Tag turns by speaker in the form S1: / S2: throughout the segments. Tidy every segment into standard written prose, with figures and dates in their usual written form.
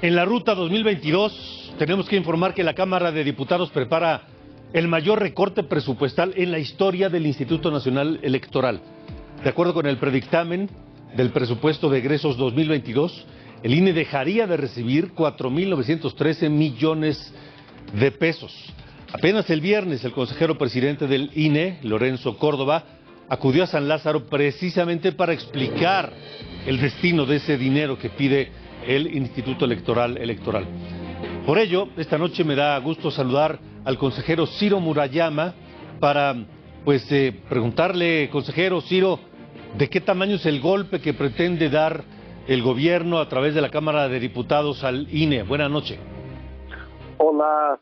S1: En la ruta 2022 tenemos que informar que la Cámara de Diputados prepara el mayor recorte presupuestal en la historia del Instituto Nacional Electoral. De acuerdo con el predictamen del presupuesto de egresos 2022, el INE dejaría de recibir 4.913 millones de pesos. Apenas el viernes, el consejero presidente del INE, Lorenzo Córdoba, acudió a San Lázaro precisamente para explicar el destino de ese dinero que pide el Instituto Electoral. Por ello, esta noche me da gusto saludar al consejero Ciro Murayama para, preguntarle, consejero Ciro, ¿de qué tamaño es el golpe que pretende dar el gobierno a través de la Cámara de Diputados al INE? Buenas noches.
S2: Hola,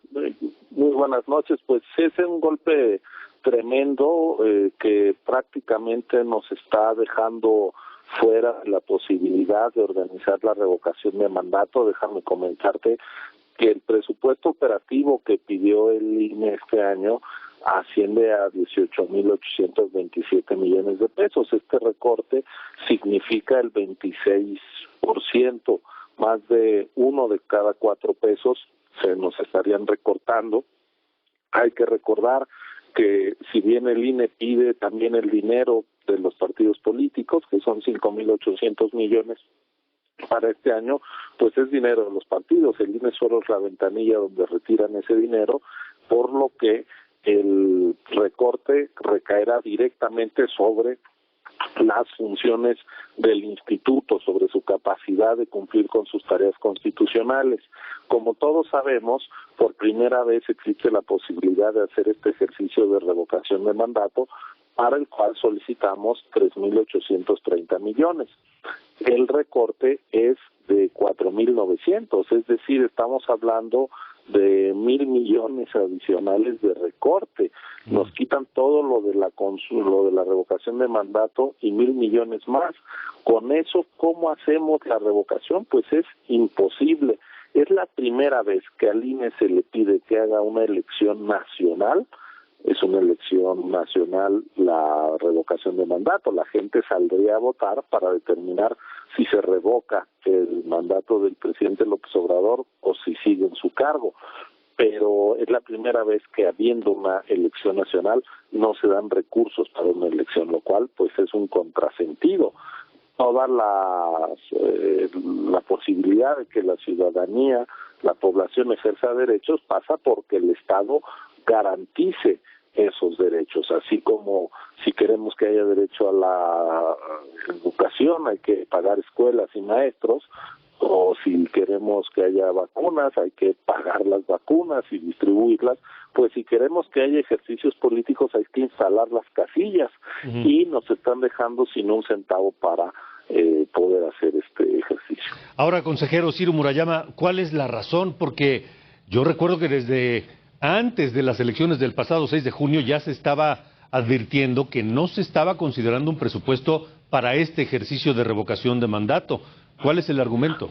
S2: muy buenas noches. Pues es un golpe tremendo que prácticamente nos está dejando fuera de la posibilidad de organizar la revocación de mandato. Déjame comentarte que el presupuesto operativo que pidió el INE este año asciende a 18.827 millones de pesos. Este recorte significa el 26%, más de 1 de cada 4 pesos se nos estarían recortando. Hay que recordar que si bien el INE pide también el dinero de los partidos políticos, que son 5.800 millones para este año, pues es dinero de los partidos. El INE solo es la ventanilla donde retiran ese dinero, por lo que el recorte recaerá directamente sobre las funciones del instituto, sobre su capacidad de cumplir con sus tareas constitucionales. Como todos sabemos, por primera vez existe la posibilidad de hacer este ejercicio de revocación de mandato, para el cual solicitamos 3.830 millones. El recorte es de 4.900, es decir, estamos hablando de 1.000 millones adicionales de recorte. Nos quitan todo lo de la revocación de mandato y 1.000 millones más. Con eso, ¿cómo hacemos la revocación? Pues es imposible. Es la primera vez que al INE se le pide que haga una elección nacional. Es una elección nacional la revocación de mandato. La gente saldría a votar para determinar si se revoca el mandato del presidente López Obrador o si sigue en su cargo. Pero es la primera vez que, habiendo una elección nacional, no se dan recursos para una elección, lo cual pues es un contrasentido. Toda la posibilidad de que la ciudadanía, la población ejerza derechos pasa porque el Estado garantice esos derechos, así como si queremos que haya derecho a la educación hay que pagar escuelas y maestros, o si queremos que haya vacunas hay que pagar las vacunas y distribuirlas. Pues si queremos que haya ejercicios políticos hay que instalar las casillas, y nos están dejando sin un centavo para poder hacer este ejercicio.
S1: Ahora, consejero Ciro Murayama, ¿cuál es la razón? Porque yo recuerdo que desde antes de las elecciones del pasado 6 de junio ya se estaba advirtiendo que no se estaba considerando un presupuesto para este ejercicio de revocación de mandato. ¿Cuál es el argumento?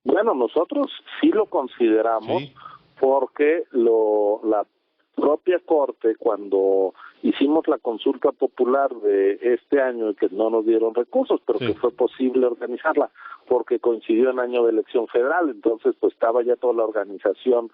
S2: Bueno, nosotros sí lo consideramos, ¿sí? Porque la propia Corte, cuando hicimos la consulta popular de este año, que no nos dieron recursos, pero sí, que fue posible organizarla, porque coincidió en año de elección federal, entonces pues estaba ya toda la organización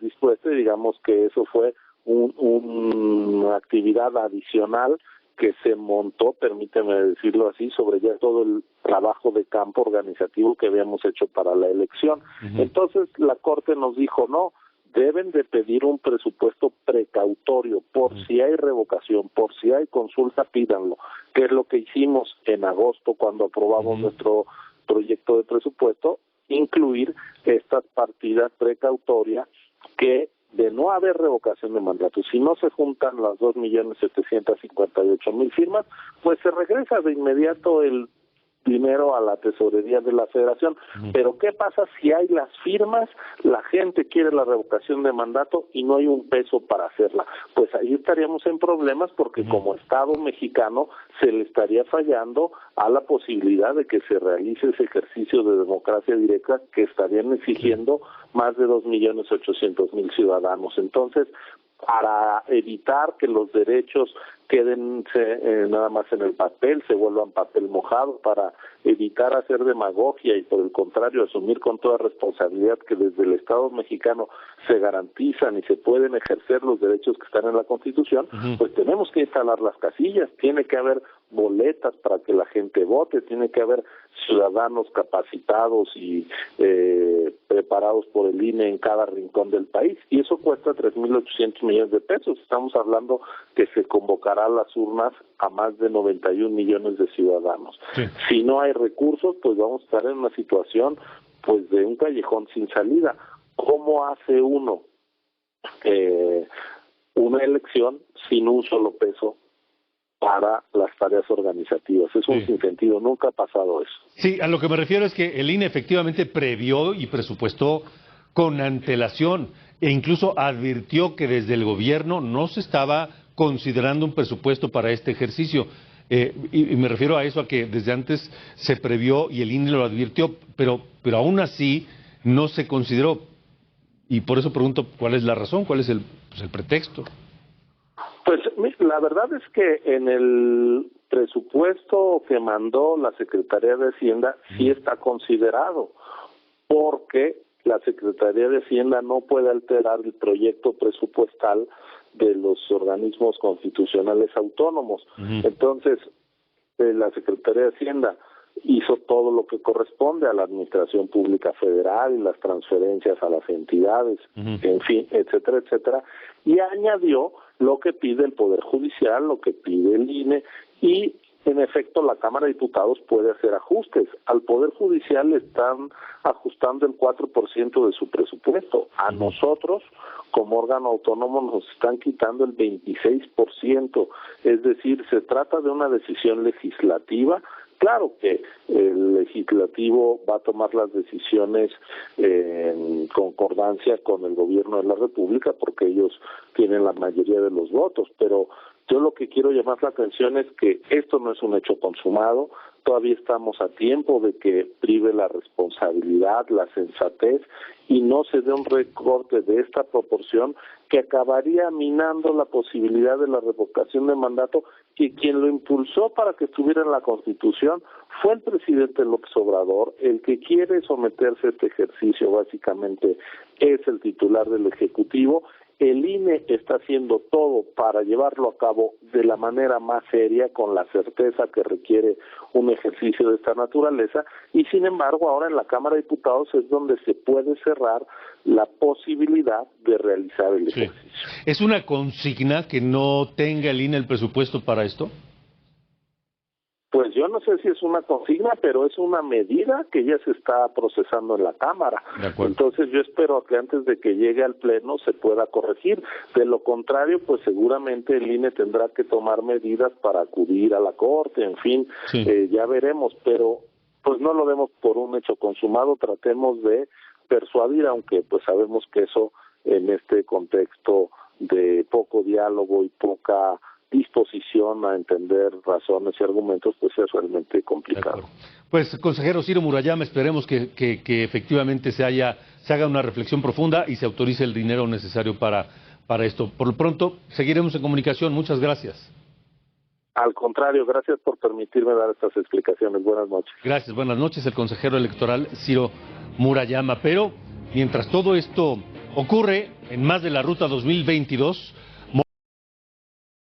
S2: dispuesta, y digamos que eso fue una actividad adicional que se montó, permíteme decirlo así, sobre ya todo el trabajo de campo organizativo que habíamos hecho para la elección. Entonces la Corte nos dijo, no, deben de pedir un presupuesto precautorio, por si hay revocación, por si hay consulta, pídanlo, que es lo que hicimos en agosto cuando aprobamos nuestro proyecto de presupuesto, incluir estas partidas precautorias que, de no haber revocación de mandato, si no se juntan las 2.758.000 firmas, pues se regresa de inmediato el dinero a la tesorería de la Federación. Pero ¿qué pasa si hay las firmas, la gente quiere la revocación de mandato y no hay un peso para hacerla? Pues ahí estaríamos en problemas, porque como Estado mexicano se le estaría fallando a la posibilidad de que se realice ese ejercicio de democracia directa que estarían exigiendo más de 2.800.000 ciudadanos. Entonces, para evitar que los derechos queden nada más en el papel, se vuelvan papel mojado, para evitar hacer demagogia y por el contrario asumir con toda responsabilidad que desde el Estado mexicano se garantizan y se pueden ejercer los derechos que están en la Constitución, pues tenemos que instalar las casillas, tiene que haber boletas para que la gente vote, tiene que haber ciudadanos capacitados y preparados por el INE en cada rincón del país, y eso cuesta 3.800 millones de pesos. Estamos hablando que se convocará a las urnas a más de 91 millones de ciudadanos. Sí. Si no hay recursos, pues vamos a estar en una situación pues de un callejón sin salida. ¿Cómo hace uno una elección sin un solo peso para las tareas organizativas? Es un sinsentido, nunca ha pasado eso.
S1: Sí, a lo que me refiero es que el INE efectivamente previó y presupuestó con antelación e incluso advirtió que desde el gobierno no se estaba considerando un presupuesto para este ejercicio. Y me refiero a eso, a que desde antes se previó y el INE lo advirtió, pero aún así no se consideró. Y por eso pregunto, ¿cuál es la razón? ¿Cuál es el pretexto?
S2: Pues la verdad es que en el presupuesto que mandó la Secretaría de Hacienda sí está considerado, porque la Secretaría de Hacienda no puede alterar el proyecto presupuestal de los organismos constitucionales autónomos. Entonces, la Secretaría de Hacienda hizo todo lo que corresponde a la Administración Pública Federal y las transferencias a las entidades, en fin, etcétera, etcétera, y añadió lo que pide el Poder Judicial, lo que pide el INE, y en efecto la Cámara de Diputados puede hacer ajustes. Al Poder Judicial le están ajustando el 4% de su presupuesto. A nosotros, como órgano autónomo, nos están quitando el 26%. Es decir, se trata de una decisión legislativa. Claro que el legislativo va a tomar las decisiones en concordancia con el gobierno de la República porque ellos tienen la mayoría de los votos, pero yo lo que quiero llamar la atención es que esto no es un hecho consumado, todavía estamos a tiempo de que prive la responsabilidad, la sensatez y no se dé un recorte de esta proporción que acabaría minando la posibilidad de la revocación de mandato, que quien lo impulsó para que estuviera en la Constitución fue el presidente López Obrador. El que quiere someterse a este ejercicio básicamente es el titular del Ejecutivo. El INE está haciendo todo para llevarlo a cabo de la manera más seria, con la certeza que requiere un ejercicio de esta naturaleza, y sin embargo ahora en la Cámara de Diputados es donde se puede cerrar la posibilidad de realizar el ejercicio.
S1: ¿Es una consigna que no tenga el INE el presupuesto para esto?
S2: Pues yo no sé si es una consigna, pero es una medida que ya se está procesando en la Cámara. Entonces yo espero que antes de que llegue al Pleno se pueda corregir. De lo contrario, pues seguramente el INE tendrá que tomar medidas para acudir a la Corte, en fin, ya veremos, pero pues no lo demos por un hecho consumado, tratemos de persuadir, aunque pues sabemos que eso en este contexto de poco diálogo y poca disposición a entender razones y argumentos, pues es realmente complicado.
S1: Pues, consejero Ciro Murayama, esperemos que efectivamente se haga una reflexión profunda y se autorice el dinero necesario para esto. Por lo pronto, seguiremos en comunicación. Muchas gracias.
S2: Al contrario, gracias por permitirme dar estas explicaciones. Buenas noches.
S1: Gracias, buenas noches, el consejero electoral Ciro Murayama. Pero, mientras todo esto ocurre, en más de la Ruta 2022,